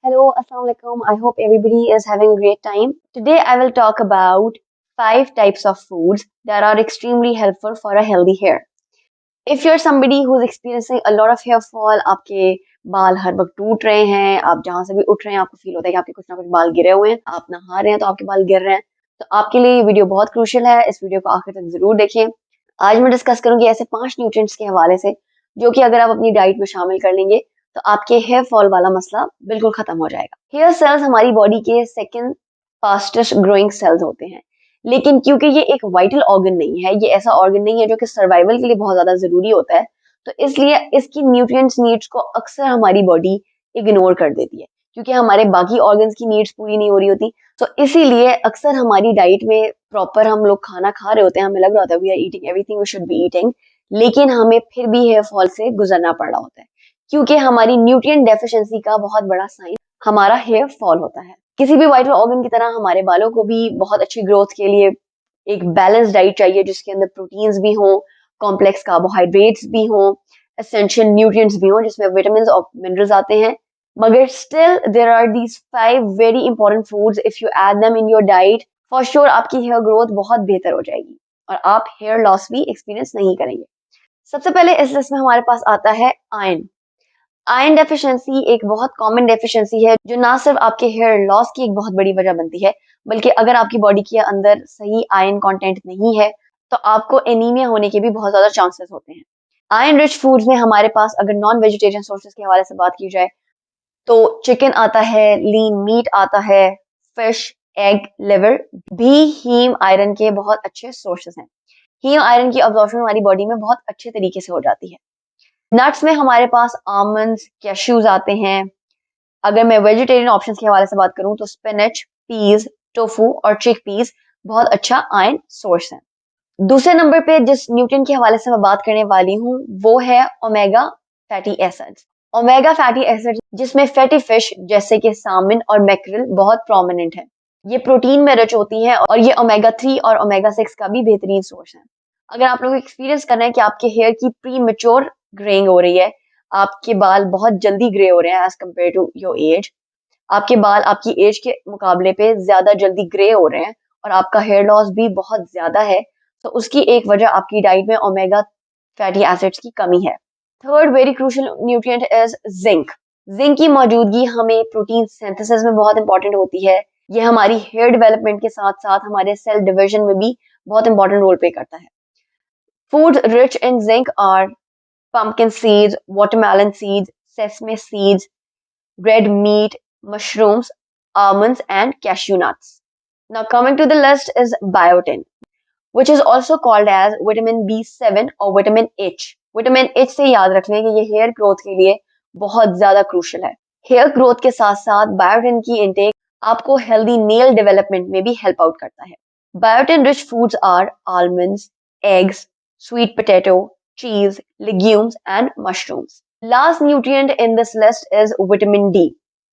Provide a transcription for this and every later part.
Hello, Assalamu alaikum. I hope everybody is having a great time. Today I will talk about 5 types of foods that are extremely helpful for a healthy hair. If you're somebody who's experiencing a lot of hair fall, आपके बाल हर वक्त टूट रहे हैं, आप जहाँ से भी उठ रहे हैं आपको फील होता है कि आपके कुछ ना कुछ बाल गिरे हुए हैं, आप नहा रहे हैं तो आपके बाल गिर रहे हैं, तो आपके लिए ये वीडियो बहुत क्रूशियल है। इस वीडियो को आखिर तक जरूर देखें। आज मैं डिस्कस करूंगी ऐसे 5 न्यूट्रिएंट्स के हवाले से जो कि अगर आप अपनी डाइट में शामिल कर लेंगे तो आपके हेयर फॉल वाला मसला बिल्कुल खत्म हो जाएगा। हेयर सेल्स हमारी बॉडी के सेकंड फास्टेस्ट ग्रोइंग सेल्स होते हैं, लेकिन क्योंकि ये एक वाइटल ऑर्गन नहीं है, ये ऐसा ऑर्गन नहीं है जो कि सर्वाइवल के लिए बहुत ज्यादा जरूरी होता है, तो इसलिए इसकी न्यूट्रिएंट्स नीड्स को अक्सर हमारी बॉडी इग्नोर कर देती है क्योंकि हमारे बाकी ऑर्गन्स की नीड्स पूरी नहीं हो रही होती। तो इसीलिए अक्सर हमारी डाइट में प्रॉपर हम लोग खाना खा रहे होते हैं, हमें लग रहा होता है we are eating everything we should be eating, लेकिन हमें फिर भी हेयर फॉल से गुजरना पड़ रहा होता है क्योंकि हमारी न्यूट्रिएंट डेफिशिएंसी का बहुत बड़ा साइन हमारा हेयर फॉल होता है। किसी भी वाइटल ऑर्गन की तरह हमारे बालों को भी बहुत अच्छी ग्रोथ के लिए एक बैलेंस डाइट चाहिए जिसके अंदर प्रोटीन्स भी हों, कॉम्प्लेक्स कार्बोहाइड्रेट्स भी हों, एसेंशियल न्यूट्रिएंट्स भी हों जिसमें विटामिन और मिनरल्स आते हैं। मगर still there are these 5 very important foods, if you add them in your diet for sure आपकी हेयर ग्रोथ बहुत बेहतर हो जाएगी और आप हेयर लॉस भी एक्सपीरियंस नहीं करेंगे। सबसे पहले इस लिस्ट में हमारे पास आता है आयरन। आयरन डेफिशिएंसी एक बहुत कॉमन डेफिशिएंसी है जो ना सिर्फ आपके हेयर लॉस की एक बहुत बड़ी वजह बनती है, बल्कि अगर आपकी बॉडी के अंदर सही आयरन कंटेंट नहीं है तो आपको एनीमिया होने के भी बहुत ज्यादा चांसेस होते हैं। आयरन रिच फूड्स में हमारे पास अगर नॉन वेजिटेरियन सोर्सेज के हवाले से बात की जाए तो चिकन आता है, लीन मीट आता है, फिश, एग, लिवर भी हीम आयरन के बहुत अच्छे सोर्सेज हैं। हीम आयरन की अब्जॉर्प्शन हमारी बॉडी में बहुत अच्छे तरीके से हो जाती है। नट्स में हमारे पास आमंड्स, कैश्यूज आते हैं। अगर मैं वेजिटेरियन ऑप्शंस के हवाले से बात करूं तो स्पिनच, पीज, टोफू और चिक पीज बहुत अच्छा आयरन सोर्स है। दूसरे नंबर पे जिस न्यूट्रिएंट के हवाले से मैं बात करने वाली हूँ वो है omega fatty acids. Omega fatty acids जिसमें फैटी फिश जैसे कि सामन और मैक्रिल बहुत प्रोमिनेंट है। ये प्रोटीन में रिच होती हैं और ये ओमेगा 3 और ओमेगा 6 का भी बेहतरीन सोर्स है। अगर आप लोग एक्सपीरियंस कर रहे हैं कि आपके हेयर की प्री मेच्योर ग्रेइंग हो रही है, आपके बाल बहुत जल्दी ग्रे हो रहे हैं as compare to your age, आपके बाल आपकी एज के मुकाबले पे ज्यादा जल्दी ग्रे हो रहे हैं और आपका हेयर लॉस भी बहुत ज्यादा है, तो उसकी एक वजह आपकी डाइट में ओमेगा फैटी एसिड्स की कमी है। Third very crucial nutrient is zinc. Zinc की मौजूदगी हमें प्रोटीन सिंथेसिस में बहुत इंपॉर्टेंट होती है। ये हमारी हेयर डेवलपमेंट के साथ साथ हमारे सेल डिवीजन में भी बहुत इंपॉर्टेंट रोल प्ले करता है। Food rich in zinc are pumpkin seeds, watermelon seeds, sesame seeds, red meat, mushrooms, almonds, and cashew nuts. Now, coming to the list is biotin, which is also called as vitamin B7 or vitamin H. Vitamin H से याद रख लें कि ये hair growth के लिए बहुत ज्यादा क्रूशल है। हेयर ग्रोथ के साथ साथ बायोटिन की इंटेक आपको हेल्दी नेल डेवलपमेंट में भी हेल्प आउट करता है। Biotin rich foods are almonds, eggs, sweet potato, cheese, legumes, and mushrooms. Last nutrient in this list is vitamin D.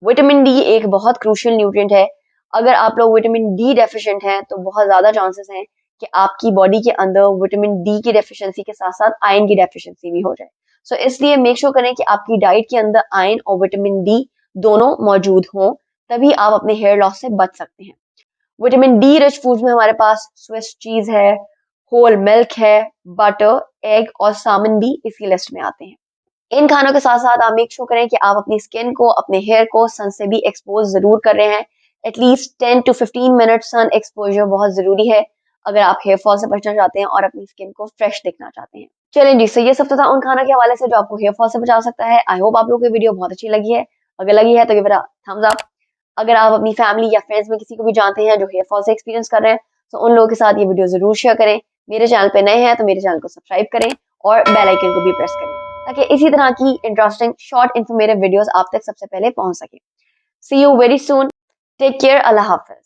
Vitamin D एक बहुत crucial nutrient है। अगर आप लोग विटामिन डी डेफिशिएंट हैं तो बहुत ज्यादा चांसेस हैं कि आपकी बॉडी के अंदर विटामिन डी की डेफिशिएंसी के साथ साथ आयरन की डेफिशिएंसी भी हो जाए। सो इसलिए मेक श्योर करें कि आपकी डाइट के अंदर आयरन और विटामिन डी दोनों मौजूद हों, तभी आप अपने हेयर लॉस से बच सकते हैं। विटामिन डी रिच फूड्स में हमारे पास स्विस चीज है, होल मिल्क है, बटर, एग और सामन भी इसी लिस्ट में आते हैं। इन खानों के साथ साथ आप मेक श्योर करें कि आप अपनी स्किन को, अपने हेयर को सन से भी एक्सपोज जरूर कर रहे हैं। At least 10 to 15 minute sun exposure बहुत जरूरी है अगर आप हेयर फॉल से बचना चाहते हैं और अपनी स्किन को फ्रेश दिखना चाहते हैं। चलें जी, सो ये सब तो था उन खाना के हवाले से जो आपको हेयर फॉल से बचा सकता है। आई होप आप लोगों को वीडियो बहुत अच्छी लगी है। अगर लगी है तो give it a thumbs up. अगर आप अपनी फैमिली या फ्रेंड्स में किसी को भी जानते हैं जो हेयर फॉल से एक्सपीरियंस कर रहे हैं तो उन लोगों के साथ ये वीडियो जरूर शेयर करें। मेरे चैनल पे नए हैं तो मेरे चैनल को सब्सक्राइब करें और बेल आइकन को भी प्रेस करें ताकि इसी तरह की इंटरेस्टिंग शॉर्ट इन्फॉर्मेटिव वीडियोस आप तक सबसे पहले पहुंच सके। See you very soon. Take care. अल्लाह हाफिज।